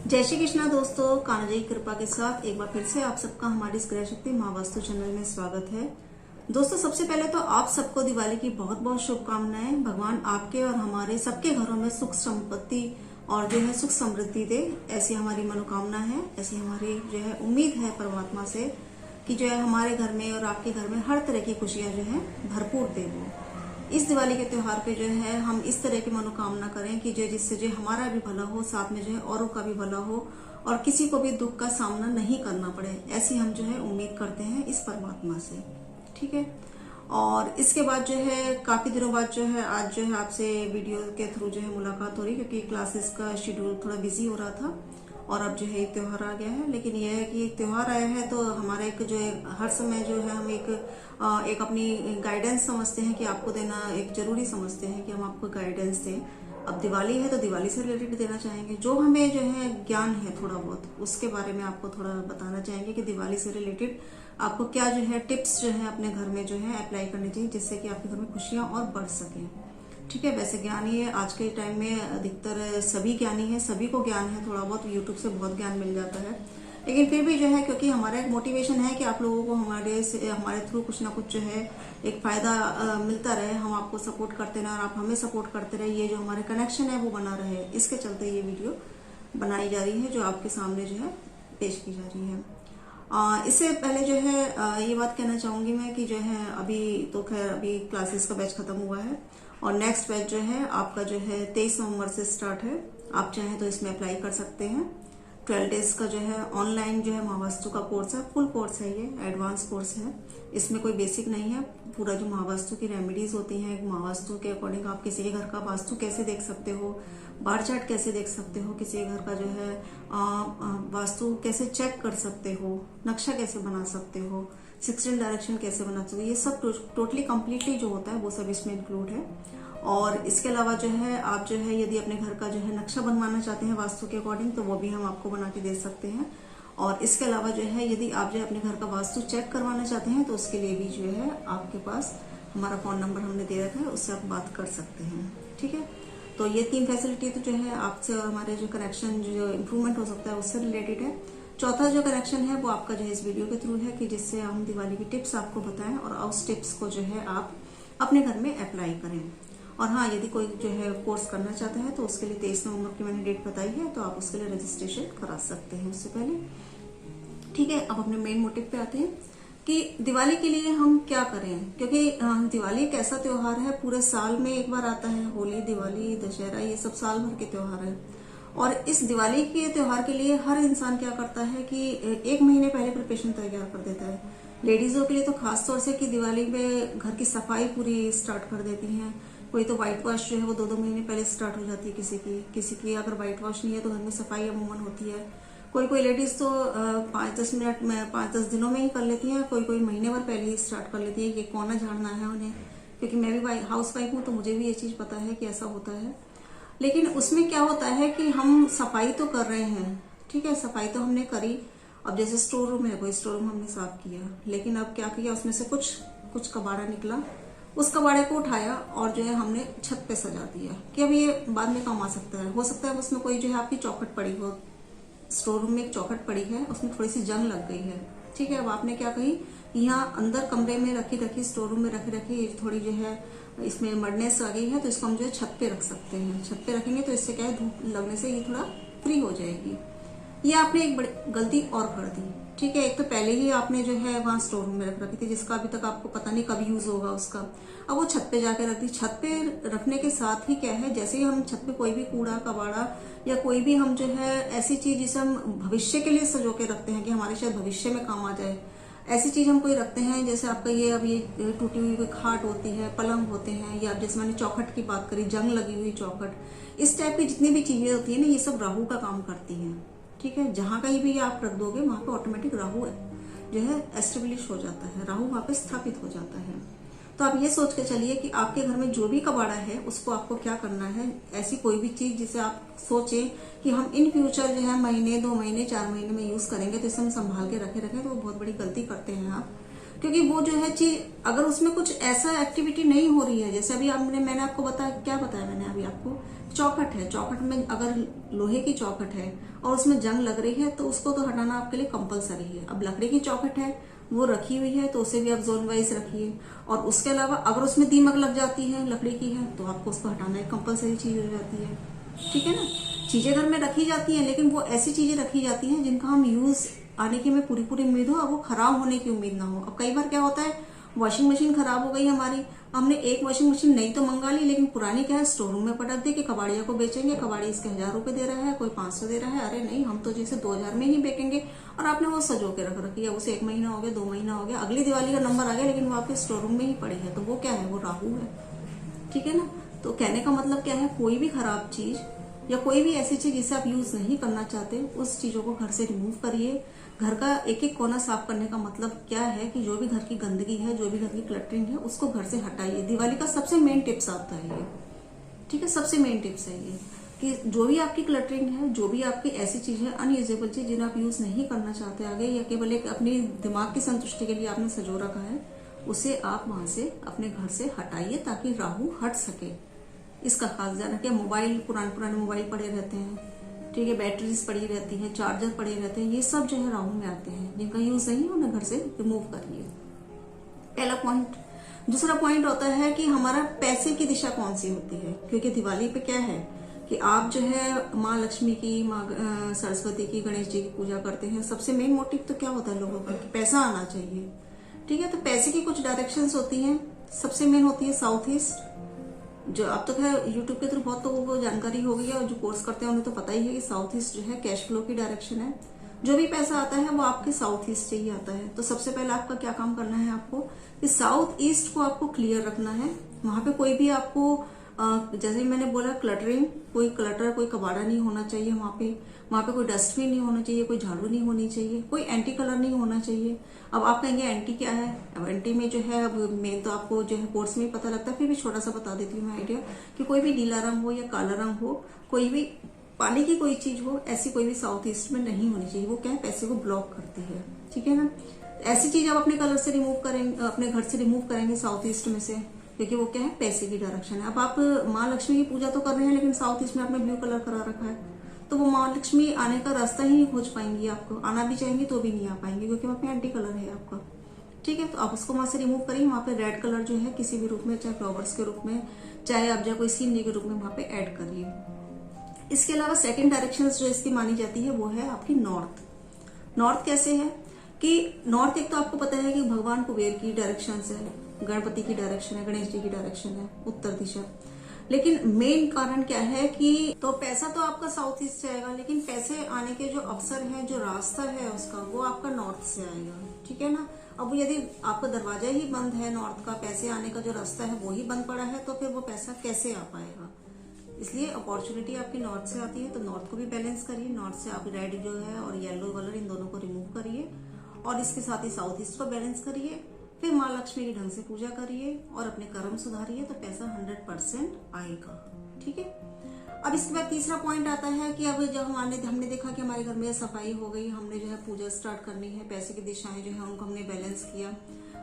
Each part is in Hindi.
जय श्री कृष्णा दोस्तों, कान्हा की कृपा के साथ एक बार फिर से आप सबका हमारी इस ग्रह शक्ति महावास्तु चैनल में स्वागत है। दोस्तों, सबसे पहले तो आप सबको दिवाली की बहुत बहुत शुभकामनाएं। भगवान आपके और हमारे सबके घरों में सुख संपत्ति और जो है सुख समृद्धि दे, ऐसी हमारी मनोकामना है। ऐसी हमारी जो है उम्मीद है परमात्मा से कि जो है हमारे घर में और आपके घर में हर तरह की खुशियां जो है भरपूर दे वो। इस दिवाली के त्योहार पे जो है हम इस तरह की मनोकामना करें कि जो जिससे जो हमारा भी भला हो, साथ में जो है औरों का भी भला हो और किसी को भी दुख का सामना नहीं करना पड़े, ऐसी हम जो है उम्मीद करते हैं इस परमात्मा से। ठीक है। और इसके बाद जो है काफी दिनों बाद जो है आज जो है आपसे वीडियो के थ्रू जो है मुलाकात हो रही, क्योंकि क्लासेस का शेड्यूल थोड़ा बिजी हो रहा था और अब जो है एक त्योहार आ गया है। लेकिन यह है कि एक त्योहार आया है तो हमारा एक जो है हर समय जो है हम एक अपनी गाइडेंस समझते हैं कि आपको देना एक जरूरी समझते हैं कि हम आपको गाइडेंस दें। अब दिवाली है तो दिवाली से रिलेटेड देना चाहेंगे, जो हमें जो है ज्ञान है थोड़ा बहुत उसके बारे में आपको थोड़ा बताना चाहेंगे कि दिवाली से रिलेटेड आपको क्या जो है टिप्स जो है अपने घर में जो है अप्लाई करनी चाहिए, जिससे कि आपके घर में खुशियां और बढ़ सकें। ठीक है। वैसे ज्ञान ही है, आज के टाइम में अधिकतर सभी ज्ञानी है, सभी को ज्ञान है, थोड़ा बहुत यूट्यूब से बहुत ज्ञान मिल जाता है। लेकिन फिर भी जो है क्योंकि हमारा एक मोटिवेशन है कि आप लोगों को हमारे थ्रू कुछ ना कुछ जो है एक फायदा मिलता रहे, हम आपको सपोर्ट करते रहे और आप हमें सपोर्ट करते रहे, ये जो हमारे कनेक्शन है वो बना रहे, इसके चलते ये वीडियो बनाई जा रही है जो आपके सामने जो है पेश की जा रही है। इससे पहले जो है ये बात कहना चाहूंगी मैं कि जो है अभी तो खैर अभी क्लासेस का बैच खत्म हुआ है और नेक्स्ट बैच जो है आपका जो है 23 नवंबर से स्टार्ट है। आप चाहें तो इसमें अप्लाई कर सकते हैं। 12 डेज का जो है ऑनलाइन जो है महावास्तु का कोर्स है, फुल कोर्स है, ये एडवांस कोर्स है। इसमें कोई बेसिक नहीं है, पूरा जो महावास्तु की रेमेडीज होती हैं महावास्तु के अकॉर्डिंग आप किसी के घर का वास्तु कैसे देख सकते हो, बार चार्ट कैसे देख सकते हो, किसी घर का जो है वास्तु कैसे चेक कर सकते हो, नक्शा कैसे बना सकते हो, 16 डायरेक्शन कैसे बना सकते हो, ये सब टोटली कम्प्लीटली जो होता है वो सब इसमें इंक्लूड है। और इसके अलावा जो है आप जो है यदि अपने घर का जो है नक्शा बनवाना चाहते हैं वास्तु के अकॉर्डिंग तो वो भी हम आपको बना के दे सकते हैं। और इसके अलावा जो है यदि आप जो है अपने घर का वास्तु चेक करवाना चाहते हैं तो उसके लिए भी जो है आपके पास हमारा फोन नंबर हमने दे रखा है, उससे आप बात कर सकते हैं। ठीक है। तो ये 3 फैसिलिटी तो जो है आपसे और हमारे जो कनेक्शन जो इम्प्रूवमेंट हो सकता है उससे रिलेटेड है। चौथा जो कनेक्शन है वो आपका जो है इस वीडियो के थ्रू है कि जिससे हम दिवाली की टिप्स आपको बताएं और उस टिप्स को जो है आप अपने घर में अप्लाई करें। और हाँ, यदि कोई जो है कोर्स करना चाहता है तो उसके लिए 23 नवंबर की मैंने डेट बताई है, तो आप उसके लिए रजिस्ट्रेशन करा सकते हैं उससे पहले। ठीक है। अब अपने मेन मोटिव पे आते हैं कि दिवाली के लिए हम क्या करें, क्योंकि दिवाली एक ऐसा त्योहार है पूरे साल में एक बार आता है। होली, दिवाली, दशहरा, ये सब साल भर के त्योहार है। और इस दिवाली के त्योहार के लिए हर इंसान क्या करता है कि 1 महीने पहले प्रिपरेशन तैयार कर देता है। लेडीजों के लिए तो खास तौर से कि दिवाली में घर की सफाई पूरी स्टार्ट कर देती हैं। कोई तो व्हाइट वॉश जो है वो 2-2 महीने पहले स्टार्ट हो जाती है, किसी की अगर व्हाइट वॉश नहीं है तो घर में सफाई अमूमन होती है। कोई लेडीज तो 5-10 मिनट में 5-10 दिनों में ही कर लेती हैं, कोई महीने भर पहले ही स्टार्ट कर लेती है कि कोना झाड़ना है उन्हें। क्योंकि मैं भी हाउस वाइफ हूँ तो मुझे भी ये चीज पता है कि ऐसा होता है। लेकिन उसमें क्या होता है कि हम सफाई तो कर रहे हैं, ठीक है, सफाई तो हमने करी। अब जैसे स्टोर रूम है, कोई स्टोर रूम हमने साफ किया, लेकिन अब क्या किया, उसमें से कुछ कबाड़ा निकला, उस कबाड़े को उठाया और जो है हमने छत पे सजा दिया कि अब ये बाद में काम आ सकता है। हो सकता है उसमें कोई जो है आपकी चौखट पड़ी हो, स्टोर रूम में एक चौखट पड़ी है, उसमें थोड़ी सी जंग लग गई है। ठीक है। अब आपने क्या कही, यहाँ अंदर कमरे में रखी स्टोर रूम में रखी थोड़ी जो है इसमें मडनेस आ गई है, तो इसको हम जो है छत पे रख सकते हैं। छत पे रखेंगे तो इससे क्या है, धूप लगने से ये थोड़ा फ्री हो जाएगी। ये आपने एक बड़ी गलती और कर दी। ठीक है। एक तो पहले ही आपने जो है वहां स्टोर रूम में रख रखी थी, जिसका अभी तक आपको पता नहीं कब यूज होगा उसका। अब वो छत पे जाके रख दी। छत पे रखने के साथ ही क्या है, जैसे ही हम छत पे कोई भी कूड़ा कबाड़ा या कोई भी हम जो है ऐसी चीज जिसे हम भविष्य के लिए सजो के रखते हैं कि हमारे शायद भविष्य में काम आ जाए, ऐसी चीज हम कोई रखते हैं, जैसे आपका ये अब ये टूटी हुई कोई खाट होती है, पलंग होते हैं, या जैसे मैंने चौखट की बात करी, जंग लगी हुई चौखट, इस टाइप की जितनी भी चीजें होती है ना, ये सब राहु का काम करती हैं। ठीक है। जहां कहीं भी आप रख दोगे वहां पे ऑटोमेटिक राहु जो है एस्टेब्लिश हो जाता है, राहु वहां पे स्थापित हो जाता है। तो आप ये सोच के चलिए कि आपके घर में जो भी कबाड़ा है उसको आपको क्या करना है, ऐसी कोई भी चीज जिसे आप सोचें कि हम इन फ्यूचर जो है महीने 2 महीने 4 महीने में यूज करेंगे, तो इसे हम संभाल के रखे तो वो बहुत बड़ी गलती करते हैं आप। क्योंकि वो जो है चीज, अगर उसमें कुछ ऐसा एक्टिविटी नहीं हो रही है, जैसे अभी मैंने आपको बताया, क्या बताया मैंने अभी आपको, चौखट है, चौखट में अगर लोहे की चौखट है और उसमें जंग लग रही है तो उसको तो हटाना आपके लिए कंपलसरी है। अब लकड़ी की चौखट है, वो रखी हुई है, तो उसे भी आप जोन वाइज रखिए। और उसके अलावा अगर उसमें दीमक लग जाती है, लकड़ी की है, तो आपको उसको हटाना एक कंपलसरी चीज हो जाती है। ठीक है ना। चीजें घर में रखी जाती हैं, लेकिन वो ऐसी चीजें रखी जाती हैं जिनका हम यूज आने की हमें पूरी पूरी उम्मीद हो और वो खराब होने की उम्मीद ना हो। अब कई बार क्या होता है, वॉशिंग मशीन खराब हो गई हमारी, हमने एक वॉशिंग मशीन नई तो मंगा ली, लेकिन पुरानी क्या है स्टोर रूम में पटक दी कि कबाड़िया को बेचेंगे, कबाड़ी इसके 1000 रुपए दे रहा है, कोई 500 दे रहा है, अरे नहीं हम तो जैसे 2000 में ही बेचेंगे। और आपने वो सजो के रख रखी है, उसे 1 महीना हो गया, 2 महीना हो गया, अगली दिवाली का नंबर आ गया, लेकिन वो आपके स्टोर रूम में ही पड़ी है, तो वो क्या है, वो राहु है। ठीक है ना। तो कहने का मतलब क्या है, कोई भी खराब चीज या कोई भी ऐसी चीज जिसे आप यूज नहीं करना चाहते, उस चीजों को घर से रिमूव करिए। घर का एक एक कोना साफ करने का मतलब क्या है कि जो भी घर की गंदगी है, जो भी घर की क्लटरिंग है, उसको घर से हटाइए। दिवाली का सबसे मेन टिप्स आता है ये। ठीक है, सबसे मेन टिप्स है ये कि जो भी आपकी क्लटरिंग है, जो भी आपकी ऐसी चीज है, अनयूजेबल चीज जिन्हें आप यूज नहीं करना चाहते आगे, या केवल एक अपनी दिमाग की संतुष्टि के लिए आपने सजो रखा है, उसे आप वहां से अपने घर से हटाइए ताकि राहु हट सके। इसका खास ध्यान रखिए। मोबाइल, पुराने पुराने मोबाइल पड़े रहते हैं, ठीक है, बैटरीज पड़ी रहती है, चार्जर पड़े रहते हैं, ये सब जो है राहु में आते हैं, जिनका यूज नहीं है उन्हें घर से रिमूव करिए। पहला पॉइंट। दूसरा पॉइंट होता है कि हमारा पैसे की दिशा कौन सी होती है, क्योंकि दिवाली पे क्या है कि आप जो है माँ लक्ष्मी की, माँ सरस्वती की, गणेश जी की पूजा करते हैं। सबसे मेन मोटिव तो क्या होता है लोगों का कि पैसा आना चाहिए। ठीक है, तो पैसे की कुछ डायरेक्शंस होती हैं। सबसे मेन होती है साउथ ईस्ट, जो अब तो खैर यूट्यूब के थ्रू बहुत लोगों को जानकारी हो गई है, और जो कोर्स करते हैं उन्हें तो पता ही है कि साउथ ईस्ट जो है कैश फ्लो की डायरेक्शन है। जो भी पैसा आता है वो आपके साउथ ईस्ट से ही आता है। तो सबसे पहले आपका क्या काम करना है आपको, कि साउथ ईस्ट को आपको क्लियर रखना है। वहां पे कोई भी आपको जैसे मैंने बोला क्लटरिंग, कोई क्लटर, कोई कबाड़ा नहीं होना चाहिए वहां पे कोई डस्टबिन नहीं होना चाहिए, कोई झाड़ू नहीं होनी चाहिए, कोई एंटी कलर नहीं होना चाहिए। अब आप कहेंगे एंटी क्या है, अब एंटी में जो है, अब मेन तो आपको जो है कोर्स में ही पता लगता है, फिर भी छोटा सा बता देती हूँ मैं आइडिया, कि कोई भी नीला रंग हो या काला रंग हो, कोई भी पानी की कोई चीज हो, ऐसी कोई भी साउथ ईस्ट में नहीं होनी चाहिए। वो क्या है, पैसे को ब्लॉक करती है। ठीक है ना। ऐसी चीज आप अपने कलर से रिमूव करेंगे, अपने घर से रिमूव करेंगे साउथ ईस्ट में से, क्योंकि वो क्या है, पैसे की डायरेक्शन है। अब आप माँ लक्ष्मी की पूजा तो कर रहे हैं, लेकिन साउथ ईस्ट में आपने ब्लू कलर करा रखा है, तो वो माँ लक्ष्मी आने का रास्ता ही नहीं खोज पाएंगी। आपको आना भी चाहेंगी तो भी नहीं आ पाएंगे, क्योंकि वहां पे एंटी कलर है आपका। ठीक है, तो आप उसको वहां से रिमूव करिए। वहां पे रेड कलर जो है किसी भी रूप में, चाहे फ्लावर्स के रूप में, चाहे आप कोई सीनरी के रूप में वहां पे ऐड करिए। इसके अलावा सेकंड डायरेक्शन जो इसकी मानी जाती है वो है आपकी नॉर्थ। नॉर्थ कैसे है कि नॉर्थ, एक तो आपको पता है कि भगवान कुबेर की डायरेक्शन है, गणपति की डायरेक्शन है, गणेश जी की डायरेक्शन है उत्तर दिशा। लेकिन मेन कारण क्या है कि तो पैसा तो आपका साउथ ईस्ट से आएगा, लेकिन पैसे आने के जो अवसर है, जो रास्ता है उसका, वो आपका नॉर्थ से आएगा। ठीक है ना। अब यदि आपका दरवाजा ही बंद है नॉर्थ का, पैसे आने का जो रास्ता है वो ही बंद पड़ा है, तो फिर वो पैसा कैसे आ पाएगा। इसलिए अपॉर्चुनिटी आपकी नॉर्थ से आती है, तो नॉर्थ को भी बैलेंस करिए। नॉर्थ से आप रेड जो है और येलो कलर, इन दोनों को रिमूव करिए, और इसके साथ ही साउथ ईस्ट को बैलेंस करिए। फिर माँ लक्ष्मी की ढंग से पूजा करिए और अपने कर्म सुधारिए, तो पैसा 100% आएगा। ठीक है। अब इसके बाद तीसरा पॉइंट आता है कि अब जब हमने देखा कि हमारे घर में सफाई हो गई, हमने जो है पूजा स्टार्ट करनी है, पैसे की दिशाएं जो है उनको हमने बैलेंस किया।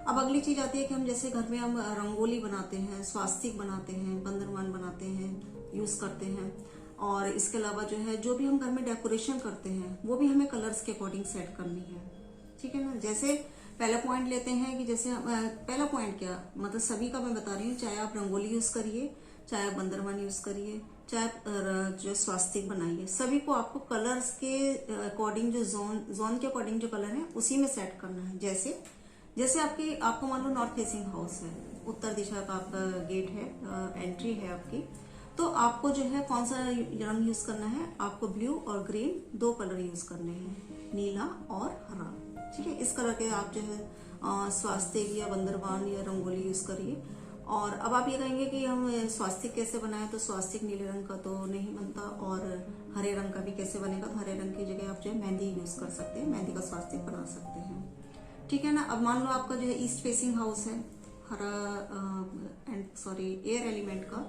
अब अगली चीज आती है कि हम जैसे घर में हम रंगोली बनाते हैं, स्वास्तिक बनाते हैं, बंदरवान बनाते हैं, यूज करते हैं। और इसके अलावा जो है जो भी हम घर में डेकोरेशन करते हैं, वो भी हमें कलर्स के अकॉर्डिंग सेट करनी है। ठीक है ना। जैसे पहला पॉइंट लेते हैं कि जैसे पहला पॉइंट क्या, मतलब सभी का मैं बता रही हूँ, चाहे आप रंगोली यूज करिए, चाहे आप बंदरवान यूज करिए, चाहे आप जो स्वास्तिक बनाइए, सभी को आपको कलर्स के अकॉर्डिंग, जो जोन के अकॉर्डिंग जो कलर है उसी में सेट करना है। जैसे आपको मान लो नॉर्थ फेसिंग हाउस है, उत्तर दिशा का आपका गेट है, एंट्री है आपकी, तो आपको जो है कौन सा रंग यूज करना है, आपको ब्लू और ग्रीन 2 कलर यूज करने हैं, नीला और हरा। ठीक है। इस कलर के आप जो है स्वास्तिक या बंदरवान या रंगोली यूज करिए। और अब आप ये कहेंगे कि हम स्वास्तिक कैसे बनाएं, तो स्वास्तिक नीले रंग का तो नहीं बनता, और हरे रंग का भी कैसे बनेगा, तो हरे रंग की जगह आप जो है मेहंदी यूज कर सकते हैं, मेहंदी का स्वास्तिक बना सकते हैं। ठीक है ना। अब मान लो आपका जो है ईस्ट फेसिंग हाउस है, एयर एलिमेंट का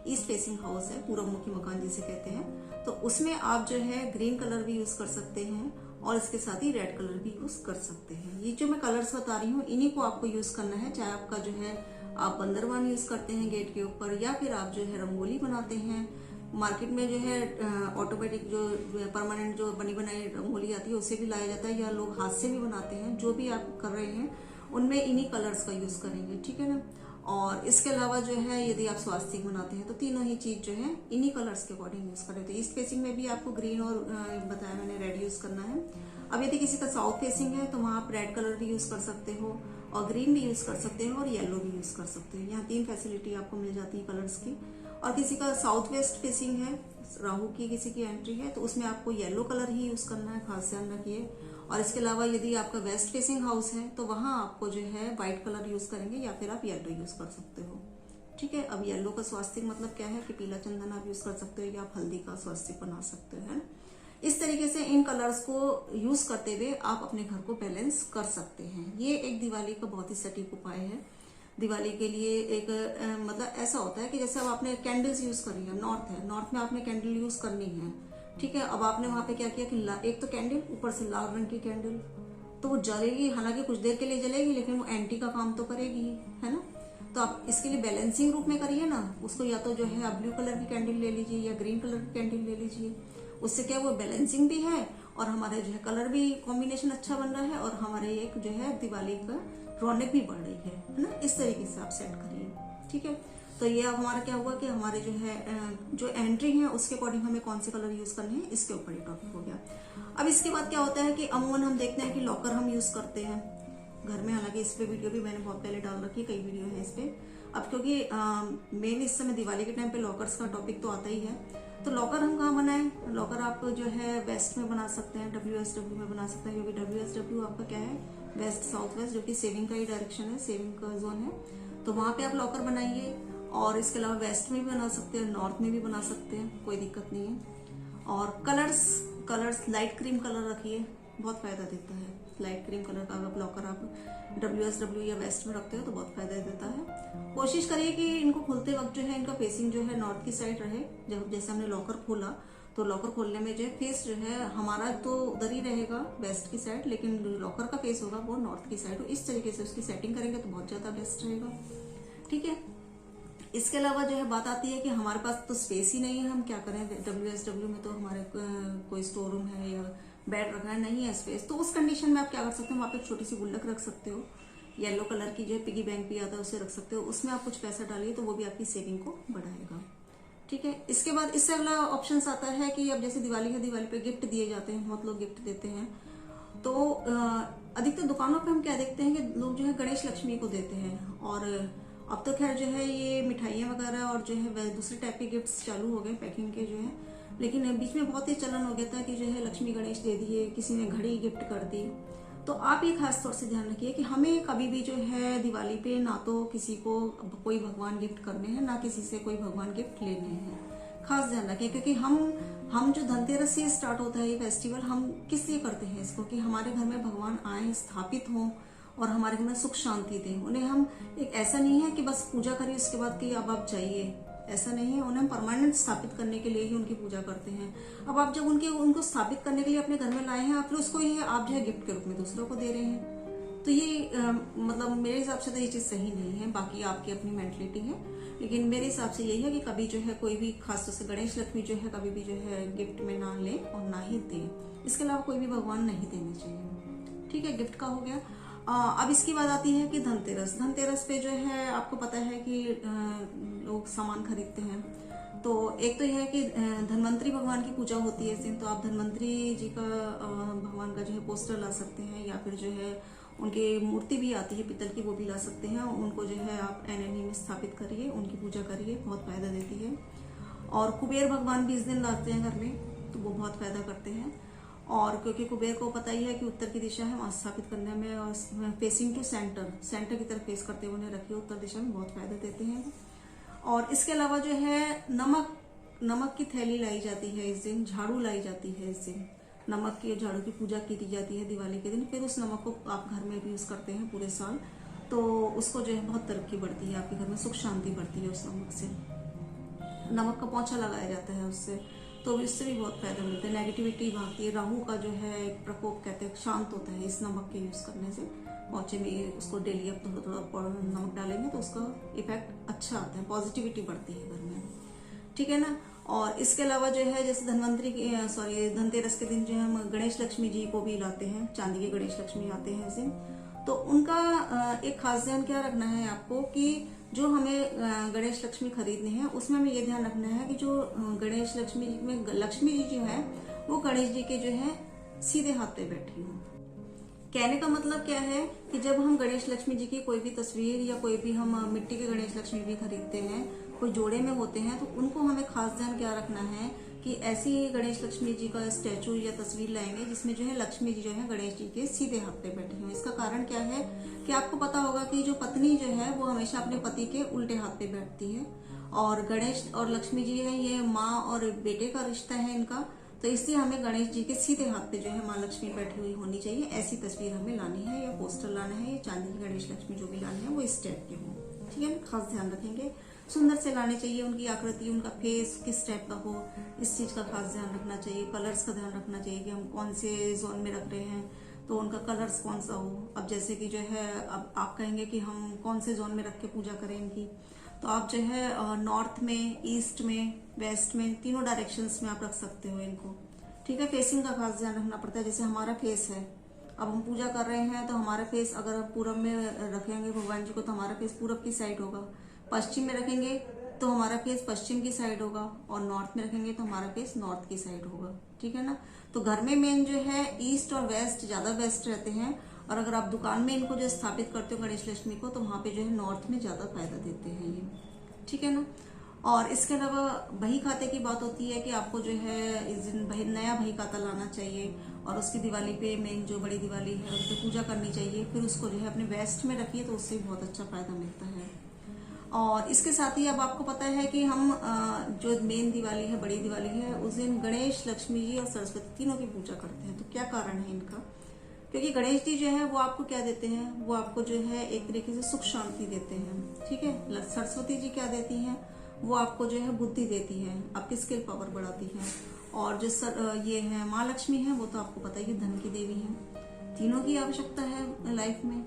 ईस्ट फेसिंग हाउस है, पूर्व मुखी मकान जिसे कहते हैं, तो उसमें आप जो है ग्रीन कलर भी यूज कर सकते हैं, और इसके साथ ही रेड कलर भी यूज कर सकते हैं। ये जो मैं कलर्स बता रही हूँ इन्हीं को आपको यूज करना है, चाहे आपका जो है आप बंदरवान यूज करते हैं गेट के ऊपर, या फिर आप जो है रंगोली बनाते हैं। मार्केट में जो है ऑटोमेटिक जो परमानेंट जो बनी बनाई रंगोली आती है उससे भी लाया जाता है, या लोग हाथ से भी बनाते हैं। जो भी आप कर रहे हैं उनमें इन्हीं कलर्स का यूज करेंगे, ठीक है ना। और इसके अलावा जो है यदि आप स्वास्तिक बनाते हैं तो तीनों ही चीज जो है इन्हीं कलर्स के अकॉर्डिंग यूज करें। तो ईस्ट फेसिंग में भी आपको ग्रीन और बताया मैंने रेड यूज करना है। अब यदि किसी का साउथ फेसिंग है तो वहां आप रेड कलर भी यूज कर सकते हो, और ग्रीन भी यूज कर सकते हो, और येलो भी यूज कर सकते हो। यहाँ 3 फैसिलिटी आपको मिल जाती है कलर्स की। और किसी का साउथ वेस्ट फेसिंग है, राहु की किसी की एंट्री है, तो उसमें आपको येलो कलर ही यूज करना है, खास ध्यान रखिए। और इसके अलावा यदि आपका वेस्ट फेसिंग हाउस है तो वहां आपको जो है व्हाइट कलर यूज करेंगे, या फिर आप येलो यूज कर सकते हो, ठीक है। अब येलो का स्वास्तिक मतलब क्या है कि पीला चंदन आप यूज कर सकते हो, या आप हल्दी का स्वास्तिक बना सकते हो, है ना। इस तरीके से इन कलर्स को यूज करते हुए आप अपने घर को बैलेंस कर सकते हैं। ये एक दिवाली का बहुत ही सटीक उपाय है। दिवाली के लिए एक मतलब ऐसा होता है कि जैसे अब आपने कैंडल्स यूज करी है, नॉर्थ है, नॉर्थ में आपने कैंडल यूज करनी है, ठीक है। अब आपने वहां पे क्या किया कि एक तो कैंडल, ऊपर से लाल रंग की कैंडल, तो वो जलेगी, हालांकि कुछ देर के लिए जलेगी लेकिन वो एंटी का काम तो करेगी ही, है ना। तो आप इसके लिए बैलेंसिंग रूप में करिए ना उसको, या तो जो है आप ब्लू कलर की कैंडल ले लीजिए या ग्रीन कलर की कैंडल ले लीजिए। उससे क्या वो बैलेंसिंग भी है और हमारे जो है कलर भी कॉम्बिनेशन अच्छा बन रहा है, और हमारे एक जो है दिवाली का रौनक भी बढ़ रही है ना। इस तरीके से आप सेट करिए, ठीक है। तो ये अब हमारा क्या हुआ कि हमारे जो है जो एंट्री है उसके अकॉर्डिंग हमें कौन से कलर यूज करने हैं, इसके ऊपर ही टॉपिक हो गया। अब इसके बाद क्या होता है कि अमूमन हम देखते हैं कि लॉकर हम यूज करते हैं घर में, हालांकि इस पे वीडियो भी मैंने बहुत पहले डाल रखी है, कई वीडियो है इस पे। अब क्योंकि मेन इस समय दिवाली के टाइम पे लॉकर्स का टॉपिक तो आता ही है, तो लॉकर हम कहाँ बनाएं। लॉकर आप जो है वेस्ट में बना सकते हैं, WSW में बना सकते हैं, क्योंकि WSW आपका क्या है वेस्ट साउथ वेस्ट, जो कि सेविंग का ही डायरेक्शन है, सेविंग का जोन है। तो वहां पे आप लॉकर बनाइए। और इसके अलावा वेस्ट में भी बना सकते हैं, नॉर्थ में भी बना सकते हैं, कोई दिक्कत नहीं है। और कलर्स लाइट क्रीम कलर रखिए, बहुत फायदा देता है। लाइट क्रीम कलर का अगर लॉकर आप WSW या वेस्ट में रखते हो तो बहुत फायदा देता है। कोशिश करिए कि इनको खोलते वक्त जो है इनका फेसिंग जो है नॉर्थ की साइड रहे। जब जैसे हमने लॉकर खोला तो लॉकर खोलने में जो है फेस जो है हमारा तो उधर ही रहेगा वेस्ट की साइड, लेकिन लॉकर का फेस होगा वो नॉर्थ की साइड। इस तरीके से उसकी सेटिंग करेंगे तो बहुत ज्यादा बेस्ट रहेगा, ठीक है। इसके अलावा जो है बात आती है कि हमारे पास तो स्पेस ही नहीं है, हम क्या करें। WSW में तो हमारे कोई स्टोर रूम है या बेड रखना है, नहीं है स्पेस, तो उस कंडीशन में आप क्या कर सकते हो, वहां पे एक छोटी सी गुल्लक रख सकते हो, येलो कलर की जो है पिगी बैंक भी आता है उसे रख सकते हो। उसमें आप कुछ पैसा डालिए तो वो भी आपकी सेविंग को बढ़ाएगा, ठीक है। इसके बाद इससे अगला ऑप्शन आता है कि अब जैसे दिवाली पे गिफ्ट दिए जाते हैं, बहुत लोग गिफ्ट देते हैं, तो अधिकतर दुकानों पे हम क्या देखते हैं कि लोग जो है गणेश लक्ष्मी को देते हैं। और अब तो खैर जो है ये मिठाइयाँ वगैरह और जो है दूसरे टाइप के गिफ्ट्स चालू हो गए पैकिंग के जो है, लेकिन बीच में बहुत ही चलन हो गया था कि जो है लक्ष्मी गणेश दे दिए, किसी ने घड़ी गिफ्ट कर दी। तो आप ये खास तौर से ध्यान रखिए कि हमें कभी भी जो है दिवाली पे ना तो किसी को कोई भगवान गिफ्ट करने हैं, ना किसी से कोई भगवान गिफ्ट लेने हैं। खास ध्यान रखिए, क्योंकि हम जो धनतेरस से स्टार्ट होता है ये फेस्टिवल, हम किस लिए करते हैं इसको कि हमारे घर में भगवान आए, स्थापित हों और हमारे घर में सुख शांति दें। उन्हें हम एक ऐसा नहीं है कि बस पूजा करिए उसके बाद कि अब आप जाइए, ऐसा नहीं है। उन्हें हम परमानेंट स्थापित करने के लिए ही उनकी पूजा करते हैं। अब आप जब उनको स्थापित करने के लिए अपने घर में लाए हैं, आप फिर उसको ही आप जो है गिफ्ट के रूप में दूसरों को दे रहे हैं, तो ये मतलब मेरे हिसाब से तो ये चीज सही नहीं है। बाकी आपकी अपनी मेंटलिटी है, लेकिन मेरे हिसाब से यही है कि कभी जो है कोई भी खासतौर से गणेश लक्ष्मी जो है कभी भी जो है गिफ्ट में ना ले और ना ही दे। इसके अलावा कोई भी भगवान नहीं देने चाहिए, ठीक है। गिफ्ट का हो गया। अब इसकी बात आती है कि धनतेरस पे जो है आपको पता है कि लोग सामान खरीदते हैं। तो एक तो यह है कि धनवंतरी भगवान की पूजा होती है इस दिन, तो आप धनवंतरी जी का भगवान का जो है पोस्टर ला सकते हैं, या फिर जो है उनकी मूर्ति भी आती है पित्तल की, वो भी ला सकते हैं। उनको जो है आप एनएनई में स्थापित करिए, उनकी पूजा करिए, बहुत फायदा देती है। और कुबेर भगवान भी इस दिन लाते हैं घर में, तो वो बहुत फायदा करते हैं। और क्योंकि कुबेर को पता ही है कि उत्तर की दिशा है, वहां स्थापित करने में, और फेसिंग टू सेंटर की तरफ फेस करते हुए उन्हें रखिए, उत्तर दिशा में बहुत फायदा देते हैं। और इसके अलावा जो है नमक की थैली लाई जाती है इस दिन, झाड़ू लाई जाती है इस दिन, नमक के झाड़ू की पूजा की जाती है दिवाली के दिन। फिर उस नमक को आप घर में भी यूज करते हैं पूरे साल, तो उसको जो है बहुत तरक्की बढ़ती है, आपके घर में सुख शांति बढ़ती है उस नमक से। नमक का पोंछा लगाया जाता है उससे, तो इससे भी बहुत फायदा मिलता है, नेगेटिविटी भागती है। राहु का जो है एक प्रकोप कहते हैं शांत होता है इस नमक के यूज करने से। पोंछे में उसको डेली अब थोड़ा थोड़ा नमक डालेंगे तो उसका इफेक्ट अच्छा आता है, पॉजिटिविटी बढ़ती है घर में, ठीक है ना। और इसके अलावा जो है जैसे धनतेरस के दिन जो है हम गणेश लक्ष्मी जी को भी लाते हैं, चांदी के गणेश लक्ष्मी आते हैं इस दिन। तो उनका एक खास ध्यान क्या रखना है आपको कि जो हमें गणेश लक्ष्मी खरीदने हैं उसमें हमें ये ध्यान रखना है कि जो गणेश लक्ष्मी जी में लक्ष्मी जी जो है वो गणेश जी के जो है सीधे हाथ पे बैठी हो। कहने का मतलब क्या है कि जब हम गणेश लक्ष्मी जी की कोई भी तस्वीर या कोई भी हम मिट्टी के गणेश लक्ष्मी भी खरीदते हैं, कोई जोड़े में होते हैं, तो उनको हमें खास ध्यान क्या रखना है कि ऐसी गणेश लक्ष्मी जी का स्टैचू या तस्वीर लाएंगे जिसमें जो है लक्ष्मी जी जो है गणेश जी के सीधे हाथ पे बैठी हो। इसका कारण क्या है कि आपको पता होगा कि जो पत्नी जो है वो हमेशा अपने पति के उल्टे हाथ पे बैठती है, और गणेश और लक्ष्मी जी है ये माँ और बेटे का रिश्ता है इनका। तो इसलिए हमें गणेश जी के सीधे हाथ पे जो है माँ लक्ष्मी बैठी हुई होनी चाहिए। ऐसी तस्वीर हमें लानी है, या पोस्टर लाना है, या चांदी की गणेश लक्ष्मी जो भी लानी है वो इस टाइप के हो, ठीक है ना। खास ध्यान रखेंगे, सुंदर से लाने चाहिए, उनकी आकृति उनका फेस किस टाइप का हो इस चीज का खास ध्यान रखना चाहिए। कलर्स का ध्यान रखना चाहिए कि हम कौन से जोन में रख रहे हैं तो उनका कलर्स कौन सा हो। अब जैसे कि जो है अब आप कहेंगे कि हम कौन से जोन में रख के पूजा करें इनकी, तो आप जो है नॉर्थ में, ईस्ट में, वेस्ट में, तीनों डायरेक्शंस में आप रख सकते हो इनको, ठीक है। फेसिंग का खास ध्यान रखना पड़ता है। जैसे हमारा फेस है, अब हम पूजा कर रहे हैं तो हमारा फेस अगर पूरब में रखेंगे भगवान जी को तो हमारा फेस पूरब की साइड होगा, पश्चिम में रखेंगे तो हमारा फेस पश्चिम की साइड होगा, और नॉर्थ में रखेंगे तो हमारा फेस नॉर्थ की साइड होगा, ठीक है ना। तो घर में मेन जो है ईस्ट और वेस्ट ज्यादा बेस्ट रहते हैं, और अगर आप दुकान में इनको जो स्थापित करते हो गणेश लक्ष्मी को तो वहां पे जो है नॉर्थ में ज्यादा फायदा देते हैं ये, ठीक है ना। और इसके अलावा बही खाते की बात होती है कि आपको जो है इस दिन नया बही खाता लाना चाहिए, और उसकी दिवाली पे मेन जो बड़ी दिवाली है उस पर पूजा करनी चाहिए। फिर उसको जो है अपने वेस्ट में रखिए तो उससे बहुत अच्छा फायदा मिलता है। और इसके साथ ही अब आपको पता है कि हम जो मेन दिवाली है, बड़ी दिवाली है, उस दिन गणेश, लक्ष्मी जी और सरस्वती तीनों की पूजा करते हैं। तो क्या कारण है इनका? क्योंकि गणेश जी जो है वो आपको क्या देते हैं, वो आपको जो है एक तरीके से सुख शांति देते हैं, ठीक है। सरस्वती जी क्या देती हैं, वो आपको जो है बुद्धि देती है, आपकी स्किल पावर बढ़ाती है। और जो ये है माँ लक्ष्मी है वो तो आपको पता ही धन की देवी है, तीनों की आवश्यकता है लाइफ में।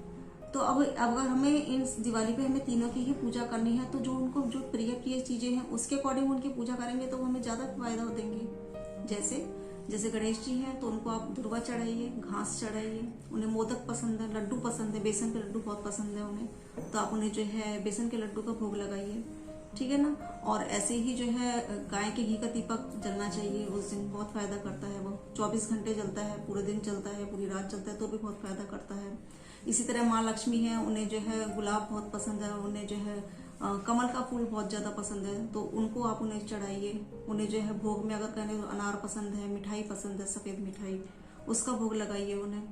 तो अब अगर हमें इन दिवाली पे हमें तीनों की ही पूजा करनी है तो जो उनको जो प्रिय चीजें हैं उसके अकॉर्डिंग उनकी पूजा करेंगे तो वो हमें ज्यादा फायदा देंगे। जैसे गणेश जी हैं तो उनको आप दुर्वा चढ़ाइए, घास चढ़ाइए, उन्हें मोदक पसंद है, लड्डू पसंद है, बेसन के लड्डू बहुत पसंद है उन्हें, तो आप उन्हें जो है बेसन के लड्डू का भोग लगाइए, ठीक है ना। और ऐसे ही जो है गाय के घी का दीपक जलना चाहिए उस दिन, बहुत फायदा करता है वो। 24 घंटे जलता है, पूरे दिन चलता है, पूरी रात चलता है तो भी बहुत फायदा करता है। इसी तरह माँ लक्ष्मी है, उन्हें जो है गुलाब बहुत पसंद है, उन्हें जो है कमल का फूल बहुत ज्यादा पसंद है, तो उनको आप उन्हें चढ़ाइए। उन्हें जो है भोग में अगर कहें तो अनार पसंद है, मिठाई पसंद है, सफेद मिठाई, उसका भोग लगाइए उन्हें।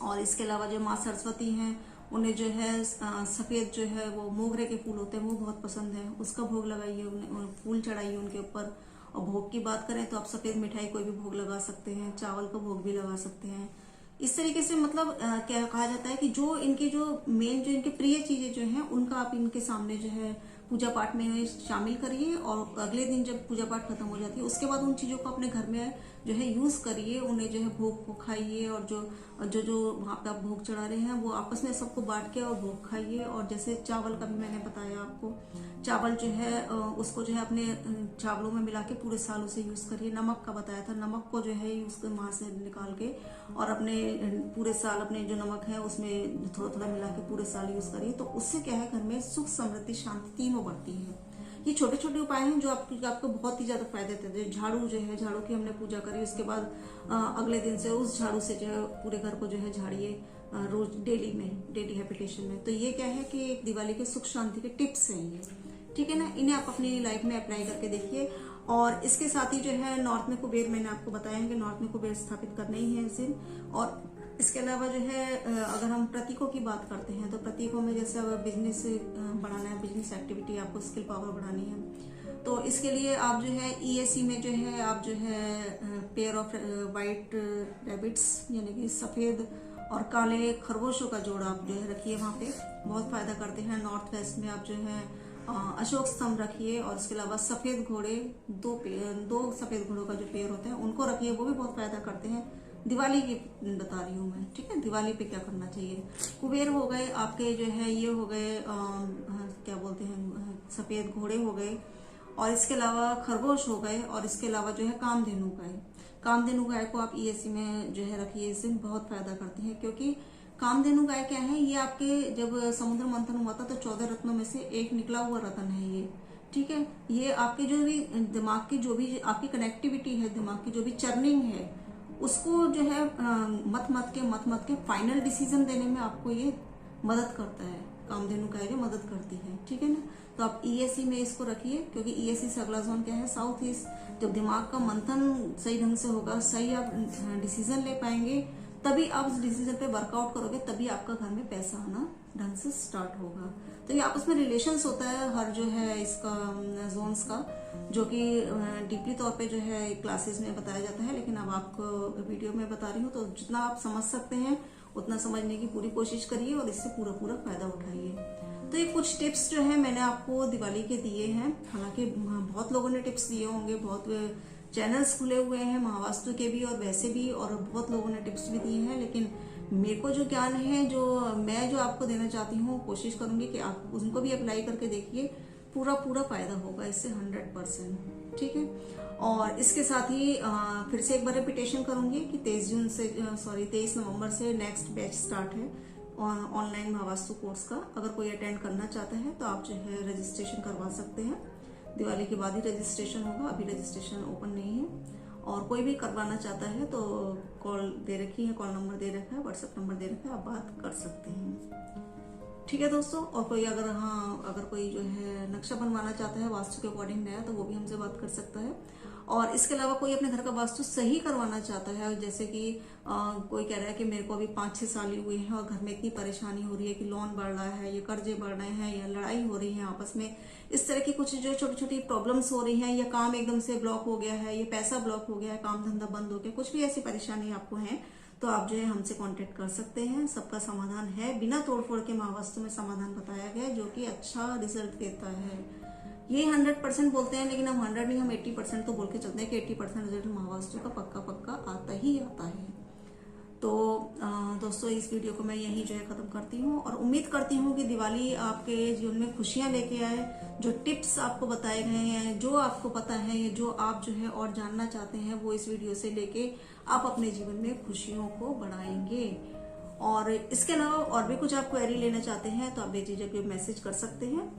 और इसके अलावा जो माँ सरस्वती हैं उन्हें जो है सफेद जो है वो मोगरे के फूल होते हैं वो बहुत पसंद है, उसका भोग लगाइए, उन्हें फूल चढ़ाइए उनके ऊपर। और भोग की बात करें तो आप सफेद मिठाई कोई भी भोग लगा सकते हैं, चावल का भोग भी लगा सकते हैं। इस तरीके से मतलब क्या कहा जाता है कि जो इनकी जो मेन जो इनकी प्रिय चीजें जो हैं उनका आप इनके सामने जो है पूजा पाठ में शामिल करिए, और अगले दिन जब पूजा पाठ खत्म हो जाती है उसके बाद उन चीजों को अपने घर में जो है यूज करिए, उन्हें जो है भोग को खाइए, और जो वहां पे आप भोग चढ़ा रहे हैं वो आपस में सबको बांट के और भोग खाइए। और जैसे चावल का भी मैंने बताया आपको, चावल जो है उसको जो है अपने चावलों में मिला के पूरे साल उसे यूज करिए। नमक का बताया था, नमक को जो है यूज वहां से निकाल के और अपने पूरे साल अपने जो नमक है उसमें थोड़ा थोड़ा मिला के पूरे साल यूज करिए। तो उससे क्या है घर में सुख, समृद्धि, शांति तीनों बढ़ती है। ये छोटे छोटे उपाय हैं जो आपको बहुत ही ज्यादा फायदे देते हैं। झाड़ू जो है, झाड़ू की हमने पूजा करी, उसके बाद अगले दिन से उस झाड़ू से जो है पूरे घर को जो है झाड़िए रोज, डेली हैबिटेशन में। तो ये क्या है कि एक दिवाली के सुख शांति के टिप्स हैं ये, ठीक है ना। इन्हें आप अपनी लाइफ में अप्लाई करके देखिए। और इसके साथ ही जो है नॉर्थ में कुबेर, मैंने आपको बताया है कि नॉर्थ में कुबेर स्थापित करना ही है इस दिन। और इसके अलावा जो है अगर हम प्रतीकों की बात करते हैं तो प्रतीकों में जैसे अगर बिजनेस बढ़ाना है, बिजनेस एक्टिविटी, आपको स्किल पावर बढ़ानी है, तो इसके लिए आप जो है EAC में जो है आप जो है पेयर ऑफ वाइट रैबिट्स यानी कि सफेद और काले खरगोशों का जोड़ा आप जो है रखिए, वहां पे बहुत फायदा करते हैं। नॉर्थ वेस्ट में आप जो है अशोक स्तंभ रखिए और इसके अलावा सफेद घोड़े, दो सफेद घोड़ों का जो पेड़ होता है उनको रखिए, वो भी बहुत फायदा करते हैं। दिवाली की बता रही हूँ मैं, ठीक है। दिवाली पे क्या करना चाहिए, कुबेर हो गए आपके, जो है ये हो गए क्या बोलते हैं, सफेद घोड़े हो गए, और इसके अलावा खरगोश हो गए, और इसके अलावा जो है कामधेनु गाय। कामधेनु गाय को आप ईएससी में जो है रखिए, इससे बहुत फायदा करती है। क्योंकि कामधेनु गाय क्या है, ये आपके जब समुद्र मंथन हुआ था तो 14 रत्नों में से एक निकला हुआ रत्न है ये, ठीक है। ये आपके जो भी दिमाग की जो भी आपकी कनेक्टिविटी है, दिमाग की जो भी चर्निंग है, उसको जो है मत मत के फाइनल डिसीजन देने में आपको ये मदद करता है। कामधेनु गाय जो मदद करती है, ठीक है ना। तो आप ईएससी में इसको रखिए, क्योंकि ईएससी से अगला जोन क्या है, साउथ ईस्ट। जब दिमाग का मंथन सही ढंग से होगा, सही आप डिसीजन ले पाएंगे, तभी आप उस डिसीजन पे वर्कआउट करोगे, तभी आपका घर में पैसा आना ढंग से स्टार्ट होगा। तो ये आपस में रिलेशंस होता है हर जो है इसका जोन्स का, जो कि डीपली तौर पे जो है क्लासेस में बताया जाता है, लेकिन अब आपको वीडियो में बता रही हूँ, तो जितना आप समझ सकते हैं उतना समझने की पूरी कोशिश करिए और इससे पूरा फायदा उठाइए। तो ये कुछ टिप्स जो है मैंने आपको दिवाली के दिए हैं। हालांकि बहुत लोगों ने टिप्स दिए होंगे, बहुत चैनल्स खुले हुए हैं महावास्तु के भी और वैसे भी, और बहुत लोगों ने टिप्स भी दिए हैं, लेकिन मेरे को जो ज्ञान है, जो मैं जो आपको देना चाहती हूँ, कोशिश करूंगी कि आप उनको भी अप्लाई करके देखिए, पूरा फायदा होगा इससे 100%, ठीक है। और इसके साथ ही फिर से एक बार रिपीटेशन करूंगी कि 23 नवंबर से नेक्स्ट बैच स्टार्ट है ऑनलाइन महावास्तु कोर्स का। अगर कोई अटेंड करना चाहता है तो आप जो है रजिस्ट्रेशन करवा सकते हैं। दिवाली के बाद ही रजिस्ट्रेशन होगा, अभी रजिस्ट्रेशन ओपन नहीं है। और कोई भी करवाना चाहता है तो कॉल दे रखी है, कॉल नंबर दे रखा है, व्हाट्सएप नंबर दे रखा है, आप बात कर सकते हैं, ठीक है दोस्तों। और कोई अगर कोई जो है नक्शा बनवाना चाहता है वास्तु के अकॉर्डिंग नया, तो वो भी हमसे बात कर सकता है। और इसके अलावा कोई अपने घर का वास्तु सही करवाना चाहता है, जैसे कि कोई कह रहा है कि मेरे को अभी 5-6 साल ही हुए हैं और घर में इतनी परेशानी हो रही है कि लोन बढ़ रहा है, ये कर्जे बढ़ रहे हैं, या लड़ाई हो रही है आपस में, इस तरह की कुछ जो छोटी छोटी प्रॉब्लम्स हो रही हैं, या काम एकदम से ब्लॉक हो गया है, ये पैसा ब्लॉक हो गया है, काम धंधा बंद हो गया, कुछ भी ऐसी परेशानी आपको है, तो आप जो है हमसे कांटेक्ट कर सकते हैं। सबका समाधान है, बिना तोड़फोड़ के महावास्तु में समाधान बताया गया है, जो कि अच्छा रिजल्ट देता है। ये 100% बोलते हैं, लेकिन हम 100 नहीं, हम 80% तो बोल के चलते हैं कि 80% रिजल्ट महावास्तु का पक्का आता ही आता है। तो दोस्तों, इस वीडियो को मैं यहीं जो है खत्म करती हूँ, और उम्मीद करती हूँ कि दिवाली आपके जीवन में खुशियां लेके आए। जो टिप्स आपको बताए गए हैं, जो आपको पता है, जो आप जो है और जानना चाहते हैं, वो इस वीडियो से लेके आप अपने जीवन में खुशियों को बढ़ाएंगे। और इसके अलावा और भी कुछ आप क्वेरी लेना चाहते हैं तो आप बेझिझक मैसेज कर सकते हैं।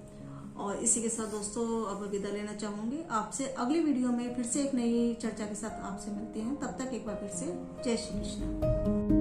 और इसी के साथ दोस्तों अब विदा लेना चाहूंगी आपसे। अगली वीडियो में फिर से एक नई चर्चा के साथ आपसे मिलते हैं। तब तक एक बार फिर से जय श्री कृष्ण।